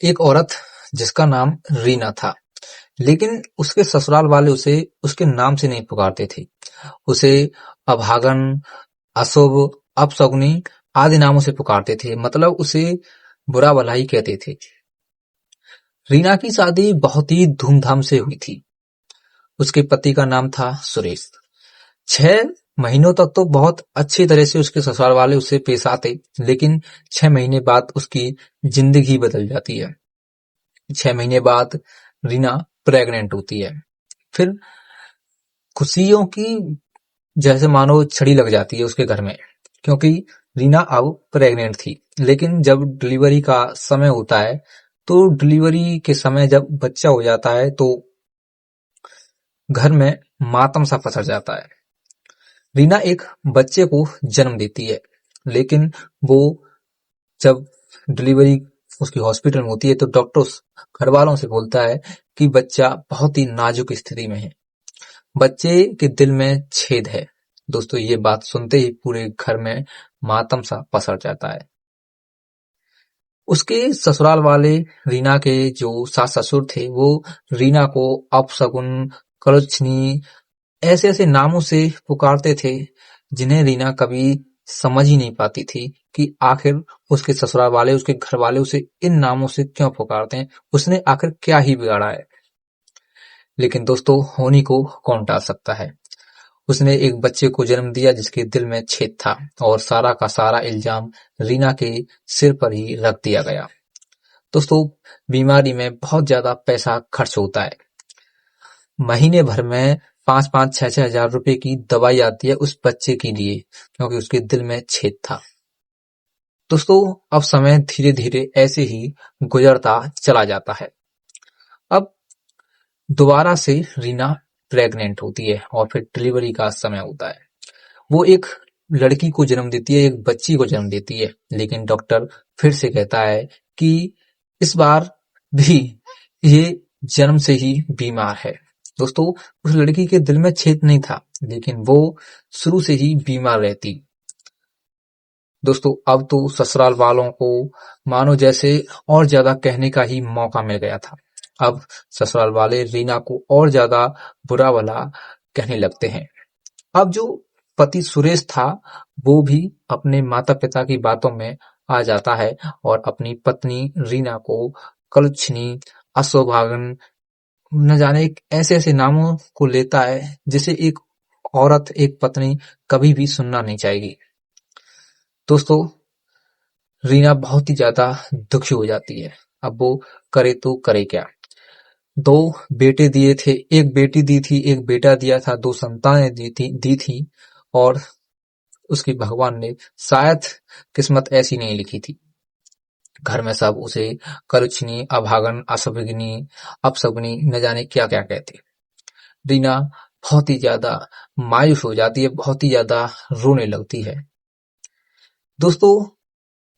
एक औरत जिसका नाम रीना था, लेकिन उसके ससुराल वाले उसे उसके नाम से नहीं पुकारते थे। उसे अभागन, अशुभ, अपशकुनी आदि नामों से पुकारते थे, मतलब उसे बुरा भला ही कहते थे। रीना की शादी बहुत ही धूमधाम से हुई थी। उसके पति का नाम था सुरेश। 6 महीनों तक तो बहुत अच्छी तरह से उसके ससुराल वाले उससे पेश आते, लेकिन 6 महीने बाद उसकी जिंदगी बदल जाती है। 6 महीने बाद रीना प्रेग्नेंट होती है। फिर खुशियों की जैसे मानो छड़ी लग जाती है उसके घर में, क्योंकि रीना अब प्रेग्नेंट थी। लेकिन जब डिलीवरी का समय होता है, तो डिलीवरी के समय जब बच्चा हो जाता है तो घर में मातम सा पसर जाता है। रीना एक बच्चे को जन्म देती है, लेकिन वो जब डिलीवरी उसकी हॉस्पिटल में होती है तो डॉक्टर घर वालों से बोलता है कि बच्चा बहुत ही नाजुक स्थिति में है, बच्चे के दिल में छेद है। दोस्तों, ये बात सुनते ही पूरे घर में मातम सा पसर जाता है। उसके ससुराल वाले रीना के जो सास ससुर थे, वो रीना को अपशकुन, कलछनी ऐसे ऐसे नामों से पुकारते थे, जिन्हें रीना कभी समझ ही नहीं पाती थी कि आखिर उसके ससुराल वाले, उसके घर वाले उसे इन नामों से क्यों पुकारते हैं, उसने आखिर क्या ही बिगाड़ा है। लेकिन दोस्तों, होनी को कौन टाल सकता है। उसने एक बच्चे को जन्म दिया जिसके दिल में छेद था, और सारा का सारा इल्जाम रीना के सिर पर ही रख दिया गया। दोस्तों, बीमारी में बहुत ज्यादा पैसा खर्च होता है। महीने भर में 5-5, 6-6 हजार रुपए की दवाई आती है उस बच्चे के लिए, क्योंकि उसके दिल में छेद था। दोस्तों, अब समय धीरे धीरे ऐसे ही गुजरता चला जाता है। अब दोबारा से रीना प्रेग्नेंट होती है और फिर डिलीवरी का समय होता है। वो एक लड़की को जन्म देती है, एक बच्ची को जन्म देती है, लेकिन डॉक्टर फिर से कहता है कि इस बार भी ये जन्म से ही बीमार है। दोस्तों, उस लड़की के दिल में छेद नहीं था, लेकिन वो शुरू से ही बीमार रहती। दोस्तों, अब तो ससुराल वालों को मानो जैसे और ज्यादा कहने का ही मौका मिल गया था। अब ससुराल वाले रीना को और ज्यादा बुरा भला कहने लगते हैं। अब जो पति सुरेश था, वो भी अपने माता पिता की बातों में आ जाता है और अपनी पत्नी रीना को कलछनी, असौभागन, न जाने ऐसे ऐसे नामों को लेता है जिसे एक औरत, एक पत्नी कभी भी सुनना नहीं चाहेगी। दोस्तों, रीना बहुत ही ज्यादा दुखी हो जाती है। अब वो करे तो करे क्या। 2 बेटे दिए थे, एक बेटी दी थी, एक बेटा दिया था, 2 संतानें दी थी, और उसकी भगवान ने शायद किस्मत ऐसी नहीं लिखी थी। घर में सब उसे कलछनी, अभागन, असभगिनी, अपशकुनी न जाने क्या क्या कहते। रीना बहुत ही ज्यादा मायूस हो जाती है, बहुत ही ज्यादा रोने लगती है। दोस्तों,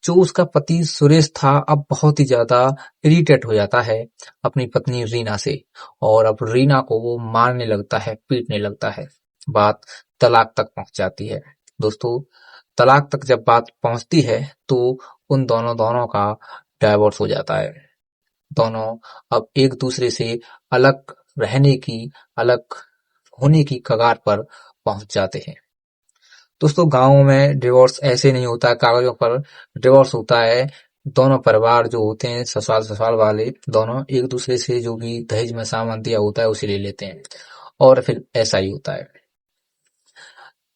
जो उसका पति सुरेश था, अब बहुत ही ज्यादा इरिटेट हो जाता है अपनी पत्नी रीना से, और अब रीना को वो मारने लगता है, पीटने लगता है। बात तलाक तक पहुंच जाती है। दोस्तों, तलाक तक जब बात पहुंचती है तो उन दोनों का डाइवोर्स हो जाता है। दोनों अब एक दूसरे से अलग रहने की, अलग होने की कगार पर पहुंच जाते हैं। दोस्तों, गाँव में डिवोर्स ऐसे नहीं होता है कागजों पर, डिवोर्स होता है। दोनों परिवार जो होते हैं, ससुराल वाले, दोनों एक दूसरे से जो भी दहेज में सामान दिया होता है उसे ले लेते हैं, और फिर ऐसा ही होता है।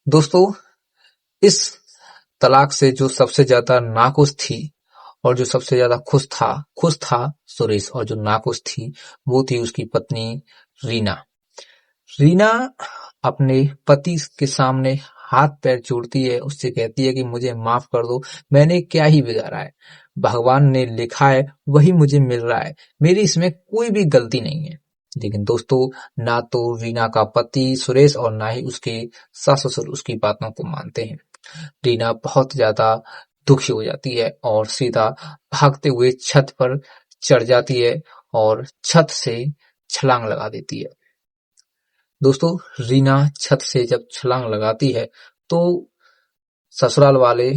दोस्तों, इस तलाक से जो सबसे ज्यादा नाखुश थी और जो सबसे ज्यादा खुश था सुरेश, और जो नाखुश थी वो थी उसकी पत्नी रीना। रीना अपने पति के सामने हाथ पैर जोड़ती है, उससे कहती है कि मुझे माफ कर दो, मैंने क्या ही बिगाड़ा है, भगवान ने लिखा है वही मुझे मिल रहा है, मेरी इसमें कोई भी गलती नहीं है। लेकिन दोस्तों, ना तो रीना का पति सुरेश और ना ही उसके सास ससुर उसकी बातों को मानते हैं। रीना बहुत ज्यादा दुखी हो जाती है और सीधा भागते हुए छत पर चढ़ जाती है और छत से छलांग लगा देती है। दोस्तों, रीना छत से जब छलांग लगाती है तो ससुराल वाले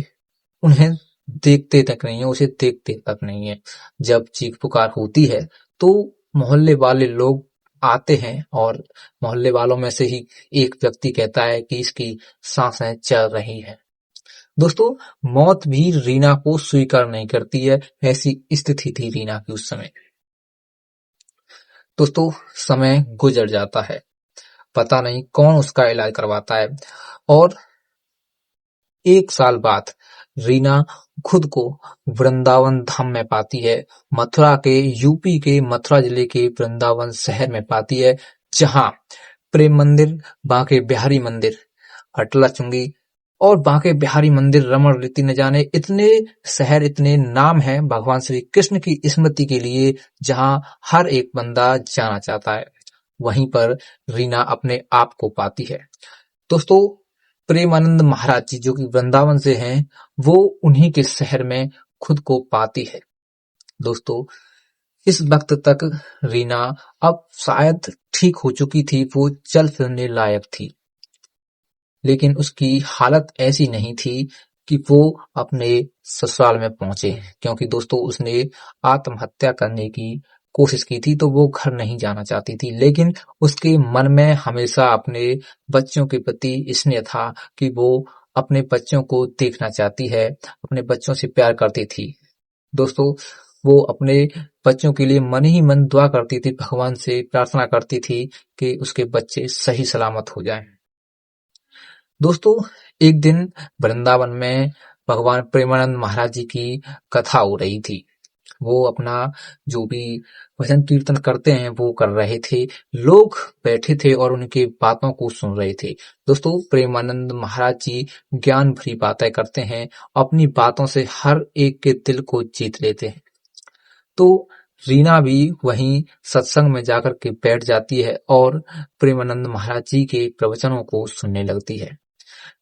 उन्हें देखते तक नहीं है, उसे देखते तक नहीं है। जब चीख पुकार होती है तो मोहल्ले वाले लोग आते हैं और मोहल्ले वालों में से ही एक व्यक्ति कहता है कि इसकी सांसें चल रही हैं। दोस्तों, मौत भी रीना को स्वीकार नहीं करती है, ऐसी स्थिति थी रीना की उस समय। दोस्तों, समय गुजर जाता है, पता नहीं कौन उसका इलाज करवाता है, और 1 साल बाद रीना खुद को वृंदावन धाम में पाती है। मथुरा के यूपी के मथुरा जिले के वृंदावन शहर में पाती है, जहां प्रेम मंदिर, बांके बिहारी मंदिर, अटला चुंगी और बांके बिहारी मंदिर, रमण रीति न जाने इतने शहर, इतने नाम हैं भगवान श्री कृष्ण की स्मृति के लिए, जहां हर एक बंदा जाना चाहता है। वहीं पर रीना अपने आप को पाती है। दोस्तों, प्रेमानंद महाराज जी जो कि वृंदावन से हैं, वो उन्हीं के शहर में खुद को पाती है। दोस्तों, इस वक्त तक रीना अब शायद ठीक हो चुकी थी, वो चल फिरने लायक थी, लेकिन उसकी हालत ऐसी नहीं थी कि वो अपने ससुराल में पहुंचे, क्योंकि दोस्तों उसने आत्महत्या करने की कोशिश की थी, तो वो घर नहीं जाना चाहती थी। लेकिन उसके मन में हमेशा अपने बच्चों के प्रति स्नेह था कि वो अपने बच्चों को देखना चाहती है, अपने बच्चों से प्यार करती थी। दोस्तों, वो अपने बच्चों के लिए मन ही मन दुआ करती थी, भगवान से प्रार्थना करती थी कि उसके बच्चे सही सलामत हो जाएं। दोस्तों, एक दिन वृंदावन में भगवान प्रेमानंद महाराज जी की कथा हो रही थी। वो अपना जो भी भजन कीर्तन करते हैं वो कर रहे थे, लोग बैठे थे और उनकी बातों को सुन रहे थे। दोस्तों, प्रेमानंद महाराज जी ज्ञान भरी बातें करते हैं, अपनी बातों से हर एक के दिल को जीत लेते हैं। तो रीना भी वहीं सत्संग में जाकर के बैठ जाती है और प्रेमानंद महाराज जी के प्रवचनों को सुनने लगती है।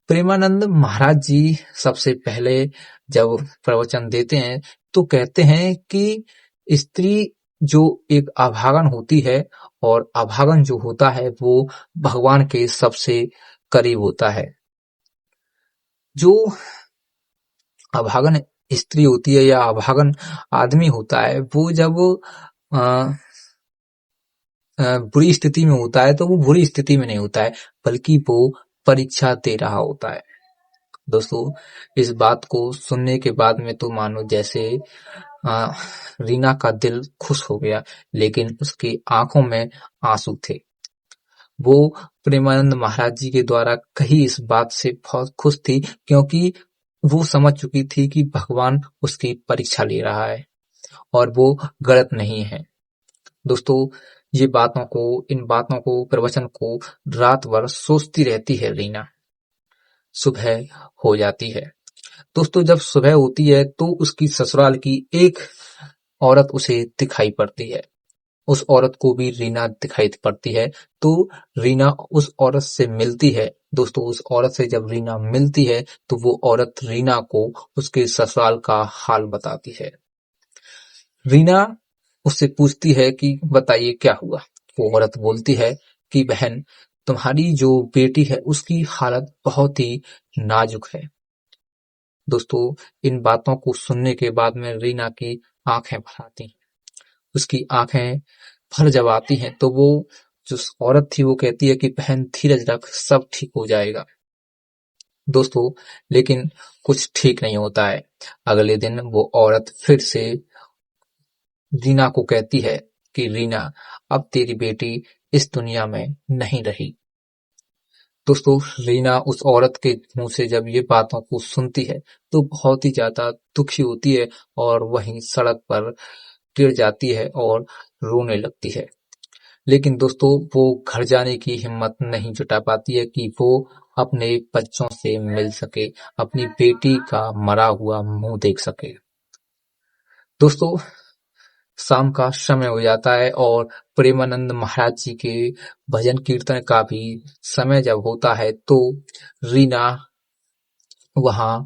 प्रेमानंद महाराज जी सबसे पहले जब प्रवचन देते हैं तो कहते हैं कि स्त्री जो एक अभागन होती है, और अभागन जो होता है वो भगवान के सबसे करीब होता है। जो अभागन स्त्री होती है या अभागन आदमी होता है, वो जब बुरी स्थिति में होता है तो वो बुरी स्थिति में नहीं होता है, बल्कि वो परीक्षा दे रहा होता है। दोस्तों, इस बात को सुनने के बाद में तो मानो जैसे रीना का दिल खुश हो गया, लेकिन उसकी आंखों में आंसू थे। वो प्रेमानंद महाराज जी के द्वारा कही इस बात से बहुत खुश थी, क्योंकि वो समझ चुकी थी कि भगवान उसकी परीक्षा ले रहा है और वो गलत नहीं है। दोस्तों, इन बातों को, प्रवचन को रात भर सोचती रहती है रीना। सुबह हो जाती है। दोस्तों, जब सुबह होती है तो उसकी ससुराल की एक औरत उसे दिखाई पड़ती है। उस औरत को भी रीना दिखाई पड़ती है, तो रीना उस औरत से मिलती है। दोस्तों, उस औरत से जब रीना मिलती है तो वो औरत रीना को उसके ससुराल का हाल बताती है। रीना उससे पूछती है कि बताइए क्या हुआ। वो औरत बोलती है कि बहन, तुम्हारी जो बेटी है उसकी हालत बहुत ही नाजुक है। दोस्तों, इन बातों को सुनने के बाद में रीना की आंखें भर आती हैं। उसकी आंखें भर जब आती हैं तो वो जो औरत थी वो कहती है कि बहन धीरज रख, सब ठीक हो जाएगा। दोस्तों, लेकिन कुछ ठीक नहीं होता है। अगले दिन वो औरत फिर से रीना को कहती है कि रीना, अब तेरी बेटी इस दुनिया में नहीं रही। दोस्तों, रीना उस औरत के मुंह से जब ये बातों को सुनती है तो बहुत ही ज्यादा दुखी होती है और वहीं सड़क पर गिर जाती है और रोने लगती है। लेकिन दोस्तों, वो घर जाने की हिम्मत नहीं जुटा पाती है कि वो अपने बच्चों से मिल सके, अपनी बेटी का मरा हुआ मुंह देख सके। दोस्तों, शाम का समय हो जाता है और प्रेमानंद महाराज जी के भजन कीर्तन का भी समय जब होता है तो रीना वहां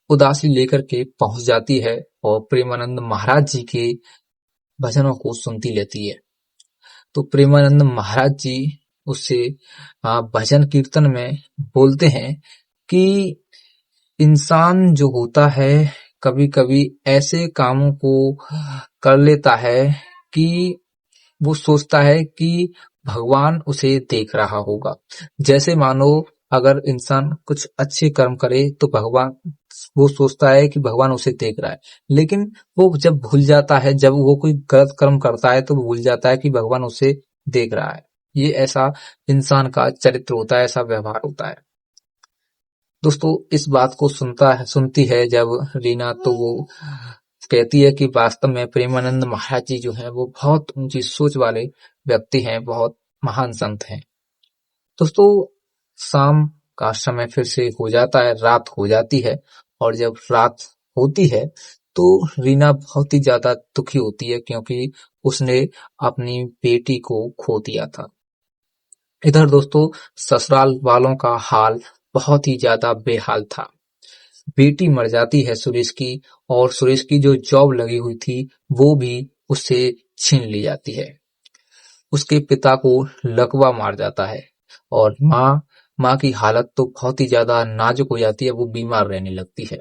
उदासी लेकर के पहुंच जाती है और प्रेमानंद महाराज जी के भजनों को सुनती लेती है। तो प्रेमानंद महाराज जी उससे भजन कीर्तन में बोलते हैं कि इंसान जो होता है कभी कभी ऐसे कामों को कर लेता है कि वो सोचता है कि भगवान उसे देख रहा होगा। जैसे मानो अगर इंसान कुछ अच्छे कर्म करे तो भगवान, वो सोचता है कि भगवान उसे देख रहा है, लेकिन वो जब भूल जाता है, जब वो कोई गलत कर्म करता है तो वो भूल जाता है कि भगवान उसे देख रहा है। ये ऐसा इंसान का चरित्र होता है, ऐसा व्यवहार होता है। दोस्तों, इस बात को सुनती है जब रीना, तो वो कहती है कि वास्तव में प्रेमानंद महाराज जी जो हैं वो बहुत ऊंची सोच वाले व्यक्ति हैं, बहुत महान संत हैं। दोस्तों, शाम का समय फिर से हो जाता है, रात हो जाती है, और जब रात होती है तो रीना बहुत ही ज्यादा दुखी होती है, क्योंकि उसने अपनी बेटी को खो दिया था। इधर दोस्तों, ससुराल वालों का हाल बहुत ही ज्यादा बेहाल था। बेटी मर जाती है सुरेश की, और सुरेश की जो जॉब लगी हुई थी वो भी उससे छीन ली जाती है। उसके पिता को लकवा मार जाता है, और माँ की हालत तो बहुत ही ज्यादा नाजुक हो जाती है, वो बीमार रहने लगती है।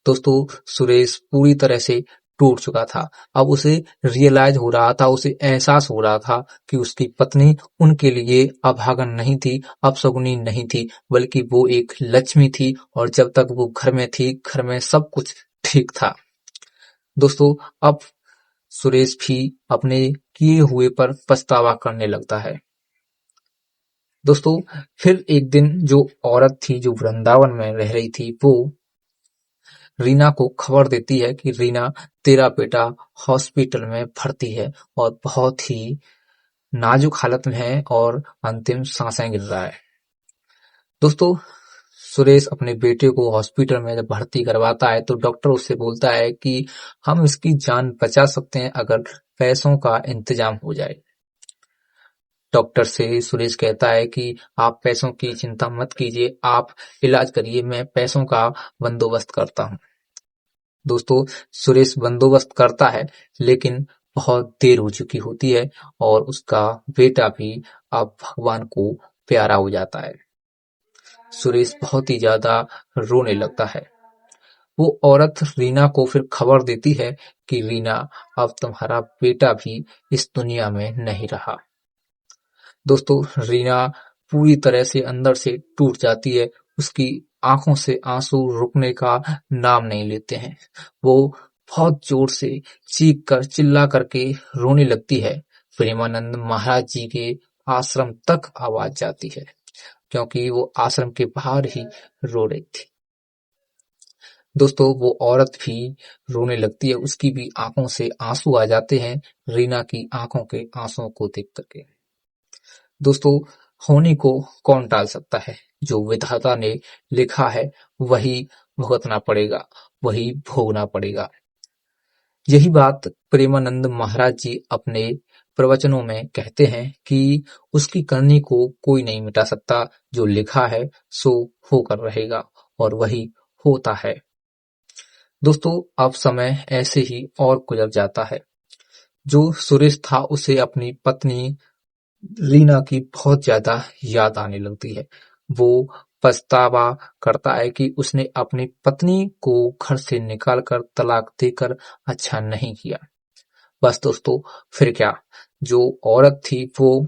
दोस्तों, सुरेश पूरी तरह से टूट चुका था। अब उसे रियलाइज हो रहा था, उसे एहसास हो रहा था कि उसकी पत्नी उनके लिए अभागन नहीं थी, अपशगुनी नहीं थी, बल्कि वो एक लक्ष्मी थी, और जब तक वो घर में थी, घर में सब कुछ ठीक था। दोस्तों, अब सुरेश भी अपने किए हुए पर पछतावा करने लगता है। दोस्तों, फिर एक दिन जो औरत थी जो वृंदावन में रह रही थी, वो रीना को खबर देती है कि रीना, तेरा बेटा हॉस्पिटल में भर्ती है और बहुत ही नाजुक हालत में है और अंतिम सांसें गिर रहा है। दोस्तों, सुरेश अपने बेटे को हॉस्पिटल में जब भर्ती करवाता है तो डॉक्टर उससे बोलता है कि हम इसकी जान बचा सकते हैं अगर पैसों का इंतजाम हो जाए। डॉक्टर से सुरेश कहता है कि आप पैसों की चिंता मत कीजिए, आप इलाज करिए, मैं पैसों का बंदोबस्त करता हूँ। दोस्तों, सुरेश बंदोबस्त करता है, लेकिन बहुत देर हो चुकी होती है, और उसका बेटा भी अब भगवान को प्यारा हो जाता है। सुरेश बहुत ही ज्यादा रोने लगता है। वो औरत रीना को फिर खबर देती है कि रीना, अब तुम्हारा बेटा भी इस दुनिया में नहीं रहा। दोस्तों, रीना पूरी तरह से अंदर से टूट जाती है। उसकी आंखों से आंसू रुकने का नाम नहीं लेते हैं। वो बहुत जोर से चीख कर, चिल्ला करके रोने लगती है। प्रेमानंद महाराज जी के आश्रम तक आवाज जाती है, क्योंकि वो आश्रम के बाहर ही रो रही थी। दोस्तों, वो औरत भी रोने लगती है, उसकी भी आंखों से आंसू आ जाते हैं रीना की आंखों के आंसुओं को देख करके। दोस्तों, होनी को कौन टाल सकता है? जो विधाता ने लिखा है वही भुगतना पड़ेगा, वही भोगना पड़ेगा। यही बात प्रेमानंद महाराज जी अपने प्रवचनों में कहते हैं कि उसकी करनी को कोई नहीं मिटा सकता, जो लिखा है सो होकर रहेगा, और वही होता है। दोस्तों, अब समय ऐसे ही और गुजर जाता है। जो सुरेश था उसे अपनी पत्नी रीना की बहुत ज्यादा याद आने लगती है। वो पछतावा करता है कि उसने अपनी पत्नी को घर से निकालकर तलाक देकर अच्छा नहीं किया। बस दोस्तों, फिर क्या, जो औरत थी वो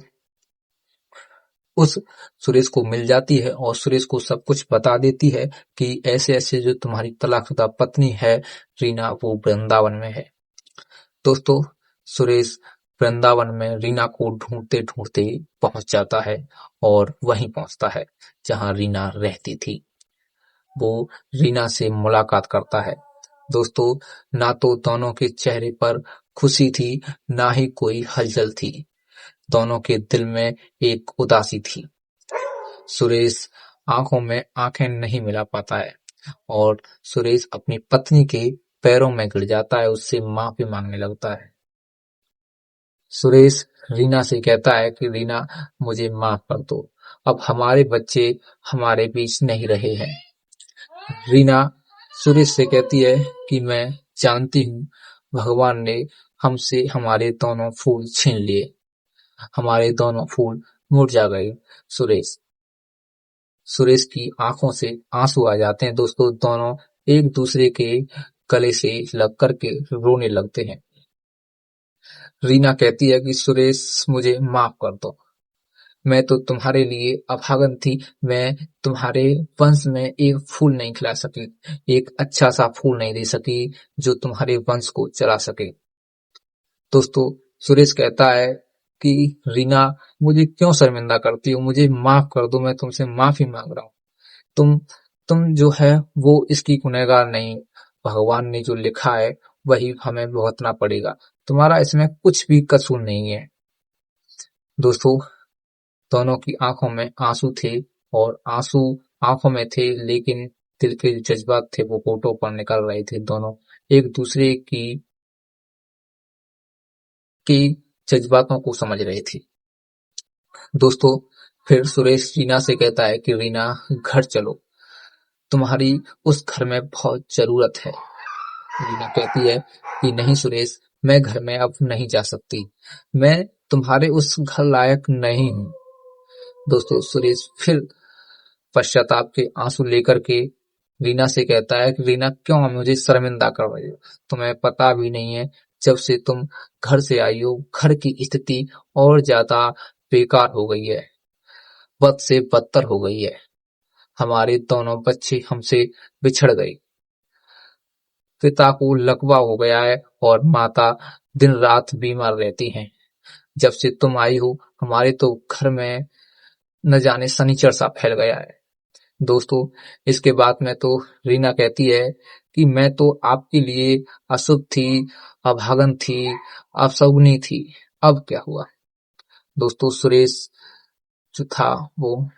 उस सुरेश को मिल जाती है और सुरेश को सब कुछ बता देती है कि ऐसे ऐसे जो तुम्हारी तलाकशुदा पत्नी है रीना, वो वृंदावन में है। दोस्तों, सुरेश वृंदावन में रीना को ढूंढते ढूंढते पहुंच जाता है, और वहीं पहुंचता है जहां रीना रहती थी। वो रीना से मुलाकात करता है। दोस्तों, ना तो दोनों के चेहरे पर खुशी थी, ना ही कोई हलचल थी। दोनों के दिल में एक उदासी थी। सुरेश आंखों में आंखें नहीं मिला पाता है, और सुरेश अपनी पत्नी के पैरों में गिर जाता है, उससे माफी मांगने लगता है। सुरेश रीना से कहता है कि रीना, मुझे माफ कर दो, अब हमारे बच्चे हमारे बीच नहीं रहे हैं। रीना सुरेश से कहती है कि मैं जानती हूँ भगवान ने हमसे हमारे दोनों फूल छीन लिए, हमारे दोनों फूल मुरझा गए। सुरेश सुरेश की आंखों से आंसू आ जाते हैं। दोस्तों, दोनों एक दूसरे के गले से लग करके रोने लगते हैं। रीना कहती है कि सुरेश, मुझे माफ कर दो। मैं तो तुम्हारे लिए अभागन थी। मैं तुम्हारे वंश में एक फूल नहीं खिला सकी, एक अच्छा सा फूल नहीं दे सकी जो तुम्हारे वंश को चला सके। दोस्तों, सुरेश कहता है कि रीना, मुझे क्यों शर्मिंदा करती हो, मुझे माफ कर दो, मैं तुमसे माफी मांग रहा हूँ। तुम तुम जो है वो इसकी गुनहगार नहीं, भगवान ने जो लिखा है वही हमें भुगतना पड़ेगा, तुम्हारा इसमें कुछ भी कसूर नहीं है। दोस्तों, दोनों की आंखों में आंसू थे और आंसू आंखों में थे, लेकिन दिल के जो जज्बात थे वो होठों पर निकल रहे थे। दोनों एक दूसरे की जज्बातों को समझ रहे थे। दोस्तों, फिर सुरेश रीना से कहता है कि रीना, घर चलो, तुम्हारी उस घर में बहुत जरूरत है। रीना कहती है कि नहीं सुरेश, मैं घर में अब नहीं जा सकती, मैं तुम्हारे उस घर लायक नहीं हूँ। दोस्तों, सुरेश फिर पश्चाताप के आंसू लेकर के रीना से कहता है कि रीना, क्यों मुझे शर्मिंदा कर रही हो, तुम्हें पता भी नहीं है, जब से तुम घर से आई हो घर की स्थिति और ज्यादा बेकार हो गई है, बद से बदतर हो गई है। हमारे दोनों बच्चे हमसे बिछड़ गए, पिता को लकवा हो गया है और माता दिन रात बीमार रहती हैं। जब से तुम आई हो हमारे तो घर में न जाने शनिचर सा फैल गया है। दोस्तों, इसके बाद में तो रीना कहती है कि मैं तो आपके लिए अशुभ थी, अभागन थी, अपशगुनी थी, अब क्या हुआ। दोस्तों, सुरेश जो था वो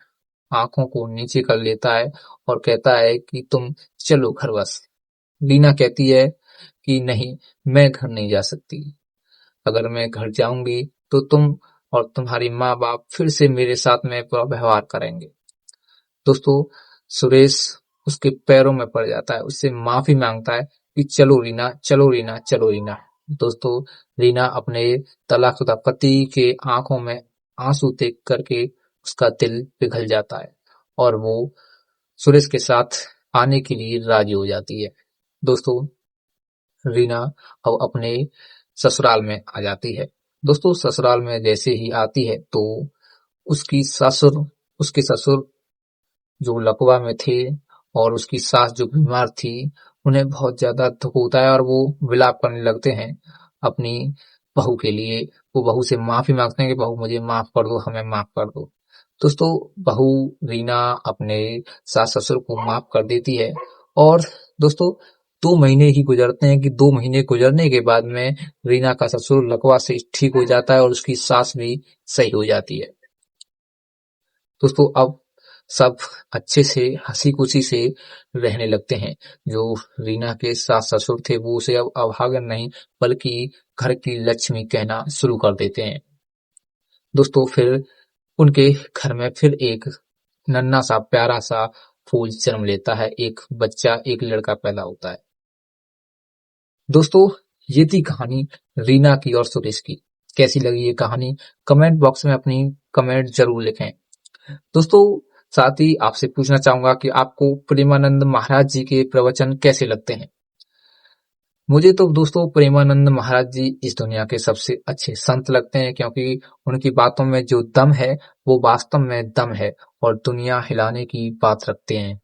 आंखों को नीचे कर लेता है और कहता है कि तुम चलो घर बस। रीना कहती है कि नहीं, मैं घर नहीं जा सकती, अगर मैं घर जाऊंगी तो तुम और तुम्हारी माँ बाप फिर से मेरे साथ में बुरा व्यवहार करेंगे। दोस्तों, सुरेश उसके पैरों में पड़ जाता है, उससे माफी मांगता है कि चलो रीना, चलो रीना, चलो रीना। दोस्तों, रीना अपने तलाकशुदा पति के आंखों में आंसू देख करके उसका दिल पिघल जाता है और वो सुरेश के साथ आने के लिए राजी हो जाती है। दोस्तों, रीना अब अपने ससुराल में आ जाती है। दोस्तों, ससुराल में जैसे ही आती है तो उसके ससुर जो लकवा में थे और उसकी सास जो बीमार थी, उन्हें बहुत ज्यादा दुख होता है और वो विलाप करने लगते हैं अपनी बहू के लिए। वो बहू से माफी मांगते हैं कि बहू मुझे माफ कर दो, हमें माफ कर दो। दोस्तों, बहू रीना अपने सास ससुर को माफ कर देती है और दोस्तों 2 महीने ही गुजरते हैं कि 2 महीने गुजरने के बाद में रीना का ससुर लकवा से ठीक हो जाता है और उसकी सास भी सही हो जाती है। दोस्तों, अब सब अच्छे से हंसी खुशी से रहने लगते हैं। जो रीना के सास ससुर थे वो उसे अब अभागन नहीं बल्कि घर की लक्ष्मी कहना शुरू कर देते हैं। दोस्तों, फिर उनके घर में फिर एक नन्हा सा प्यारा सा फूल जन्म लेता है, एक बच्चा, एक लड़का पैदा होता है। दोस्तों, ये थी कहानी रीना की और सुरेश की। कैसी लगी ये कहानी, कमेंट बॉक्स में अपनी कमेंट जरूर लिखें। दोस्तों, साथ ही आपसे पूछना चाहूंगा कि आपको प्रेमानंद महाराज जी के प्रवचन कैसे लगते हैं। मुझे तो दोस्तों प्रेमानंद महाराज जी इस दुनिया के सबसे अच्छे संत लगते हैं, क्योंकि उनकी बातों में जो दम है वो वास्तव में दम है और दुनिया हिलाने की बात रखते हैं।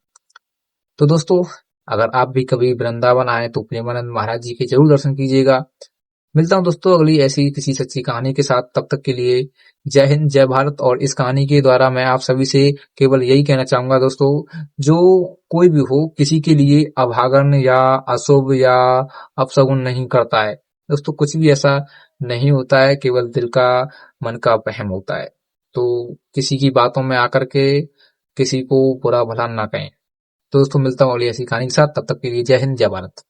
तो दोस्तों, अगर आप भी कभी वृंदावन आए तो प्रेमानंद महाराज जी के जरूर दर्शन कीजिएगा। मिलता हूं दोस्तों अगली ऐसी किसी सच्ची कहानी के साथ, तब तक के लिए जय हिंद, जय भारत। और इस कहानी के द्वारा मैं आप सभी से केवल यही कहना चाहूंगा दोस्तों, जो कोई भी हो किसी के लिए अभागन या अशुभ या अपशगुन नहीं करता है। दोस्तों, कुछ भी ऐसा नहीं होता है, केवल दिल का मन का वहम होता है। तो किसी की बातों में आकर के किसी को बुरा भला ना कहें। तो दोस्तों, मिलता हूँ अगली ऐसी कहानी के साथ, तब तक के लिए जय हिंद, जय भारत।